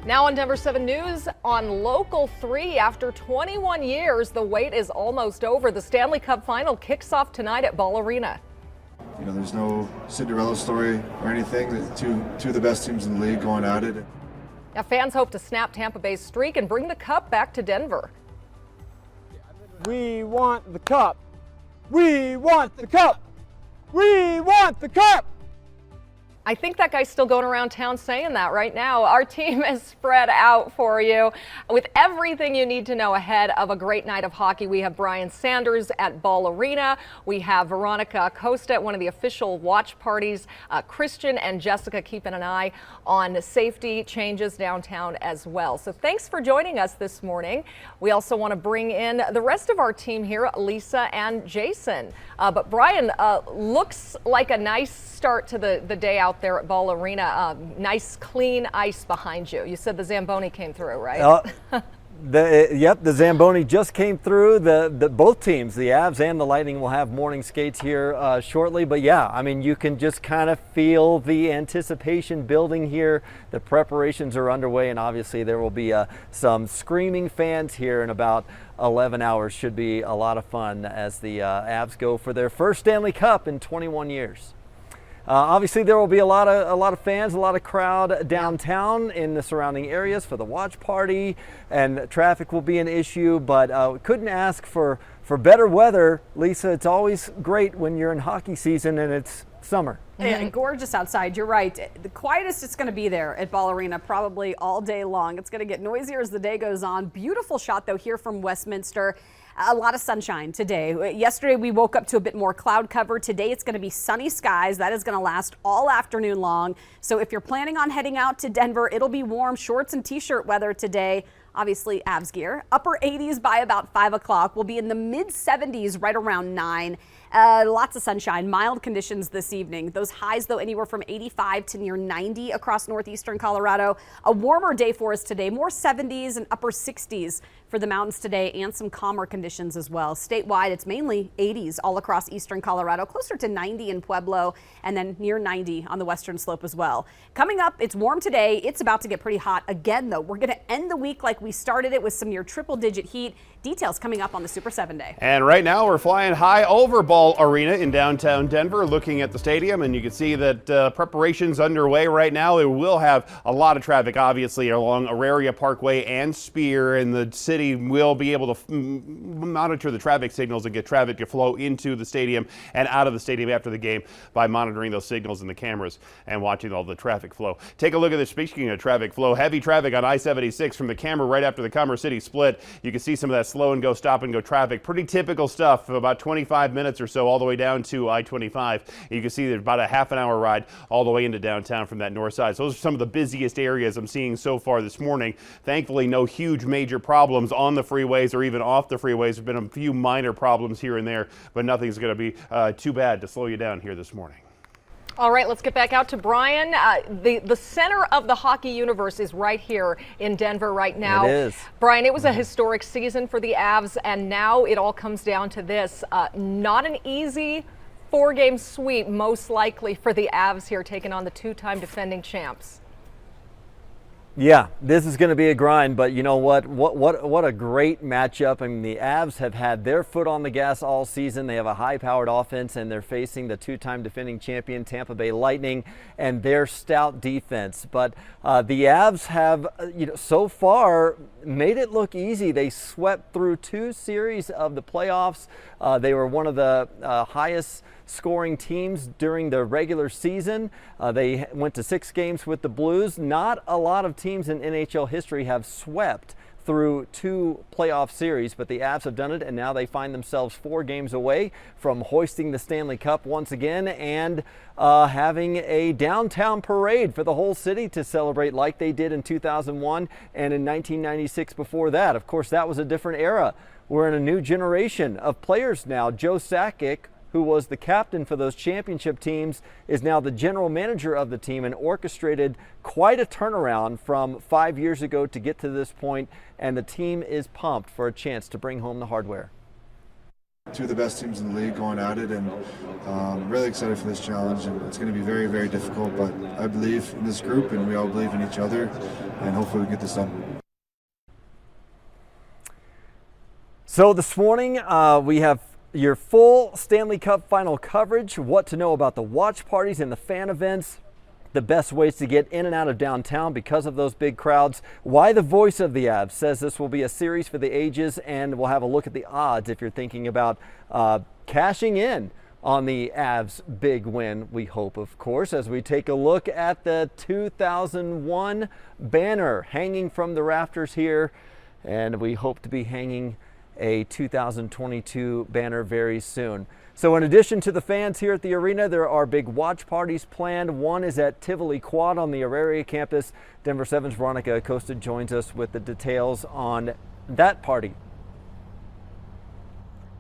Now on Denver 7 News, on Local 3, after 21 years, the wait is almost over. The Stanley Cup Final kicks off tonight at Ball Arena. You know, there's no Cinderella story or anything. Two of the best teams in the league going at it. Now, fans hope to snap Tampa Bay's streak and bring the cup back to Denver. We want the cup. We want the cup. We want the cup. I think that guy's still going around town saying that right now. Our team is spread out for you with everything you need to know ahead of a great night of hockey. We have Brian Sanders at Ball Arena. We have Veronica Acosta at one of the official watch parties. Christian and Jessica keeping an eye on safety changes downtown as well. So thanks for joining us this morning. We also want to bring in the rest of our team here, Lisa and Jason. But Brian, looks like a nice start to the day out there at Ball Arena. Nice clean ice behind you. You said the Zamboni came through, right? Yep, the Zamboni just came through. Both teams, the Avs and the Lightning, will have morning skates here shortly. But yeah, I mean, you can just kind of feel the anticipation building here. The preparations are underway, and obviously there will be some screaming fans here in about 11 hours. Should be a lot of fun as the Avs go for their first Stanley Cup in 21 years. Obviously, there will be a lot of fans, a lot of crowd downtown in the surrounding areas for the watch party, and traffic will be an issue. But we couldn't ask for better weather, Lisa. It's always great when you're in hockey season and it's summer. Yeah, gorgeous outside. You're right. The quietest it's going to be there at Ball Arena probably all day long. It's going to get noisier as the day goes on. Beautiful shot though here from Westminster. A lot of sunshine today. Yesterday we woke up to a bit more cloud cover. Today it's going to be sunny skies. That is going to last all afternoon long. So if you're planning on heading out to Denver, it'll be warm shorts and t-shirt weather today. Obviously Avs gear. Upper 80s by about 5 o'clock. We'll be in the mid 70s right around 9. Lots of sunshine, mild conditions this evening. Those highs, though, anywhere from 85 to near 90 across northeastern Colorado. A warmer day for us today, more 70s and upper 60s for the mountains today, and some calmer conditions as well. Statewide, it's mainly 80s all across eastern Colorado, closer to 90 in Pueblo, and then near 90 on the western slope as well. Coming up, it's warm today. It's about to get pretty hot again, though. We're going to end the week like we started it with some near triple-digit heat. Details coming up on the Super 7 Day. And right now we're flying high over Ball Arena in downtown Denver, looking at the stadium, and you can see that preparations underway right now. It will have a lot of traffic, obviously, along Auraria Parkway and Spear, and the city will be able to monitor the traffic signals and get traffic to flow into the stadium and out of the stadium after the game by monitoring those signals and the cameras and watching all the traffic flow. Take a look at this. Speaking of traffic flow, heavy traffic on I-76 from the camera right after the Commerce City split. You can see some of that slow and go, stop and go traffic. Pretty typical stuff, about 25 minutes or so all the way down to I-25. You can see there's about a half an hour ride all the way into downtown from that north side. So those are some of the busiest areas I'm seeing so far this morning. Thankfully, no huge major problems on the freeways or even off the freeways. There's been a few minor problems here and there, but nothing's going to be too bad to slow you down here this morning. All right, let's get back out to Brian. The center of the hockey universe is right here in Denver right now. It is. Brian, it was a historic season for the Avs, and now it all comes down to this. Not an easy 4-game sweep, most likely, for the Avs here, taking on the two-time defending champs. Yeah, this is going to be a grind, but you know what? What a great matchup. I mean, the Avs have had their foot on the gas all season. They have a high-powered offense, and they're facing the two-time defending champion Tampa Bay Lightning and their stout defense. But the Avs have, so far made it look easy. They swept through 2 series of the playoffs. They were one of the highest scoring teams during the regular season. They went to 6 games with the Blues. Not a lot of teams in NHL history have swept through 2 playoff series, but the Avs have done it, and now they find themselves 4 games away from hoisting the Stanley Cup once again and having a downtown parade for the whole city to celebrate like they did in 2001 and in 1996 before that. Of course, that was a different era. We're in a new generation of players now. Joe Sakic, who was the captain for those championship teams, is now the general manager of the team and orchestrated quite a turnaround from 5 years ago to get to this point, and the team is pumped for a chance to bring home the hardware. Two of the best teams in the league going at it, and really excited for this challenge. And it's going to be very, very difficult, but I believe in this group, and we all believe in each other, and hopefully we get this done. So this morning we have your full Stanley Cup Final coverage, what to know about the watch parties and the fan events, the best ways to get in and out of downtown because of those big crowds, why the voice of the Avs says this will be a series for the ages, and we'll have a look at the odds if you're thinking about cashing in on the Avs' big win, we hope, of course, as we take a look at the 2001 banner hanging from the rafters here, and we hope to be hanging a 2022 banner very soon. So in addition to the fans here at the arena, there are big watch parties planned. One is at Tivoli Quad on the Auraria campus. Denver 7's Veronica Acosta joins us with the details on that party.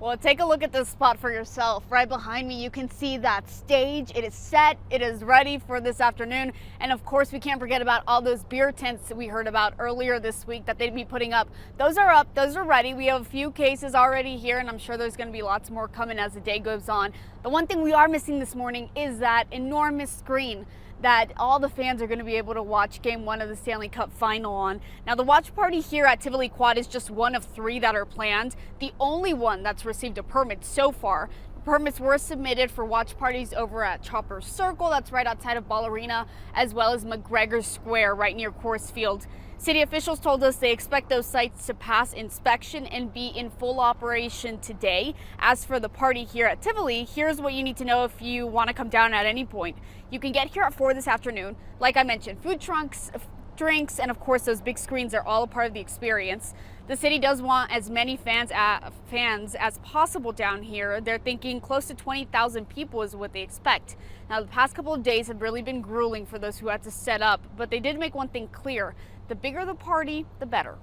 Well, take a look at this spot for yourself. Right behind me, you can see that stage. It is set, it is ready for this afternoon. And of course, we can't forget about all those beer tents that we heard about earlier this week that they'd be putting up. Those are up, those are ready. We have a few cases already here, and I'm sure there's gonna be lots more coming as the day goes on. The one thing we are missing this morning is that enormous screen that all the fans are going to be able to watch Game 1 of the Stanley Cup Final on. Now, the watch party here at Tivoli Quad is just one of 3 that are planned. The only one that's received a permit so far. Permits were submitted for watch parties over at Chopper Circle, that's right outside of Ball Arena, as well as McGregor Square right near Coors Field. City officials told us they expect those sites to pass inspection and be in full operation today. As for the party here at Tivoli, here's what you need to know if you want to come down at any point. You can get here at 4 this afternoon. Like I mentioned, food trucks, drinks, and of course those big screens are all a part of the experience. The city does want as many fans as possible down here. They're thinking close to 20,000 people is what they expect. Now, the past couple of days have really been grueling for those who had to set up, but they did make one thing clear. The bigger the party, the better.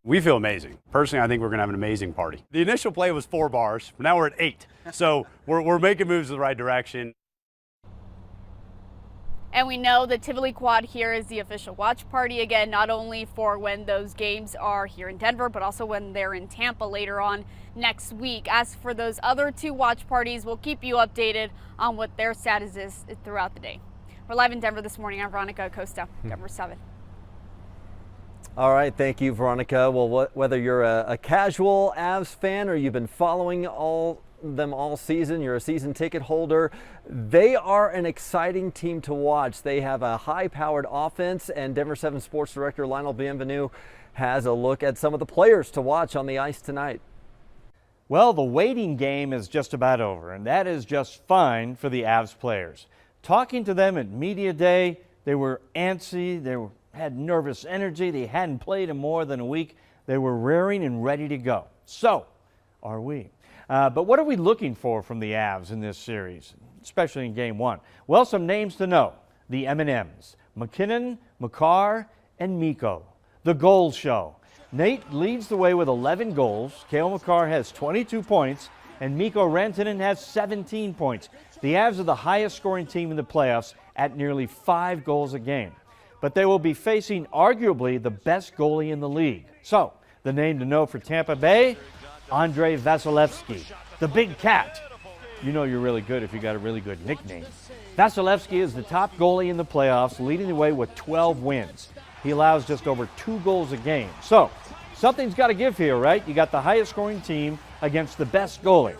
We feel amazing. Personally, I think we're going to have an amazing party. The initial play was 4 bars. Now we're at 8. So we're making moves in the right direction. And we know the Tivoli Quad here is the official watch party again, not only for when those games are here in Denver, but also when they're in Tampa later on next week. As for those other 2 watch parties, we'll keep you updated on what their status is throughout the day. We're live in Denver this morning. I'm Veronica Acosta, Denver 7. All right, thank you, Veronica. Well, whether you're a casual Avs fan or you've been following them all season, you're a season ticket holder, they are an exciting team to watch. They have a high-powered offense, and Denver 7 Sports Director Lionel Bienvenu has a look at some of the players to watch on the ice tonight. Well, the waiting game is just about over, and that is just fine for the Avs players. Talking to them at Media Day, they were antsy, had nervous energy, they hadn't played in more than a week. They were raring and ready to go. So, are we. But what are we looking for from the Avs in this series, especially in Game 1? Well, some names to know. The M&Ms, McKinnon, Makar, and Mikko. The goal show. Nate leads the way with 11 goals. Cale Makar has 22 points, and Mikko Rantanen has 17 points. The Avs are the highest scoring team in the playoffs at nearly 5 goals a game. But they will be facing arguably the best goalie in the league. So, the name to know for Tampa Bay, Andrei Vasilevsky, the Big Cat. You know you're really good if you got a really good nickname. Vasilevsky is the top goalie in the playoffs, leading the way with 12 wins. He allows just over 2 goals a game. So, something's got to give here, right? You got the highest scoring team against the best goalie.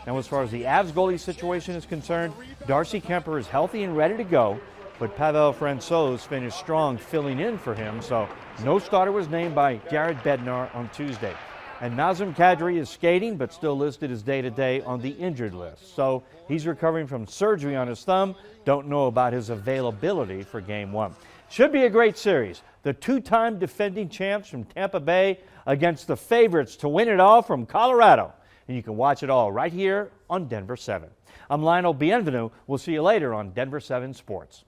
Now, as far as the Avs goalie situation is concerned, Darcy Kemper is healthy and ready to go, but Pavel Francouz finished strong filling in for him, so no starter was named by Jared Bednar on Tuesday. And Nazem Kadri is skating, but still listed as day-to-day on the injured list. So he's recovering from surgery on his thumb. Don't know about his availability for Game 1. Should be a great series. The 2-time defending champs from Tampa Bay against the favorites to win it all from Colorado. And you can watch it all right here on Denver 7. I'm Lionel Bienvenu. We'll see you later on Denver 7 Sports.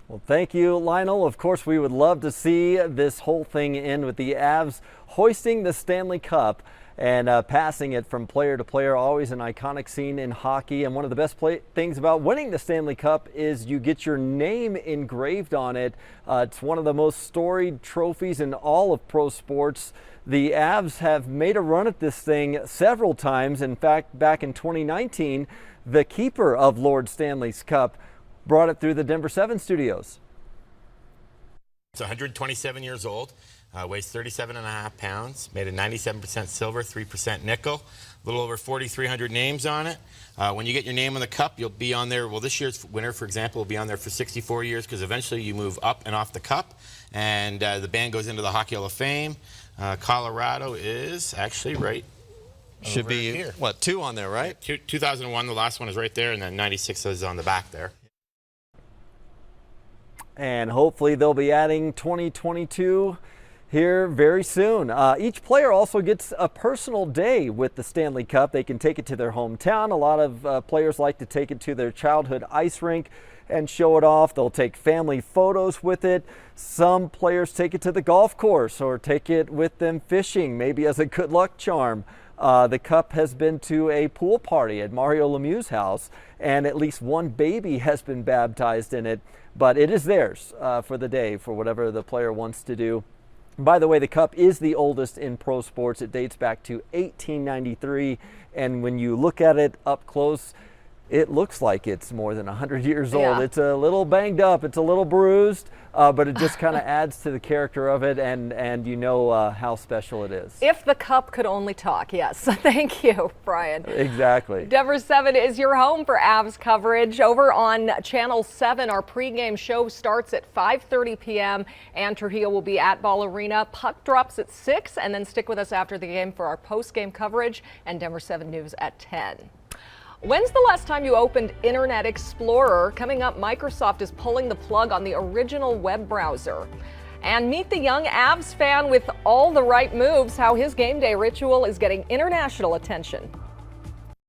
Well, thank you, Lionel. Of course, we would love to see this whole thing end with the Avs hoisting the Stanley Cup and passing it from player to player. Always an iconic scene in hockey. And one of the best things about winning the Stanley Cup is you get your name engraved on it. It's one of the most storied trophies in all of pro sports. The Avs have made a run at this thing several times. In fact, back in 2019, the keeper of Lord Stanley's Cup brought it through the Denver 7 studios. It's 127 years old, weighs 37.5 pounds, made of 97% silver, 3% nickel, a little over 4,300 names on it. When you get your name on the cup, you'll be on there. Well, this year's winner, for example, will be on there for 64 years because eventually you move up and off the cup, and the band goes into the Hockey Hall of Fame. Colorado is actually right. Should be here. What, 2 on there, right? 2001, the last one is right there, and then 96 is on the back there. And hopefully they'll be adding 2022 here very soon. Each player also gets a personal day with the Stanley Cup. They can take it to their hometown. A lot of players like to take it to their childhood ice rink and show it off. They'll take family photos with it. Some players take it to the golf course or take it with them fishing, maybe as a good luck charm. The cup has been to a pool party at Mario Lemieux's house, and at least one baby has been baptized in it. But it is theirs for the day, for whatever the player wants to do. By the way, the cup is the oldest in pro sports. It dates back to 1893, and when you look at it up close, it looks like it's more than 100 years old. It's a little banged up, it's a little bruised, but it just kind of adds to the character of it, and you know how special it is. If the cup could only talk, yes. Thank you, Brian. Exactly. Denver 7 is your home for Avs coverage. Over on Channel 7, our pregame show starts at 5:30 p.m. and Trujillo will be at Ball Arena. Puck drops at 6, and then stick with us after the game for our post-game coverage and Denver 7 News at 10. When's the last time you opened Internet Explorer? Coming up, Microsoft is pulling the plug on the original web browser. And meet the young Avs fan with all the right moves, how his game day ritual is getting international attention.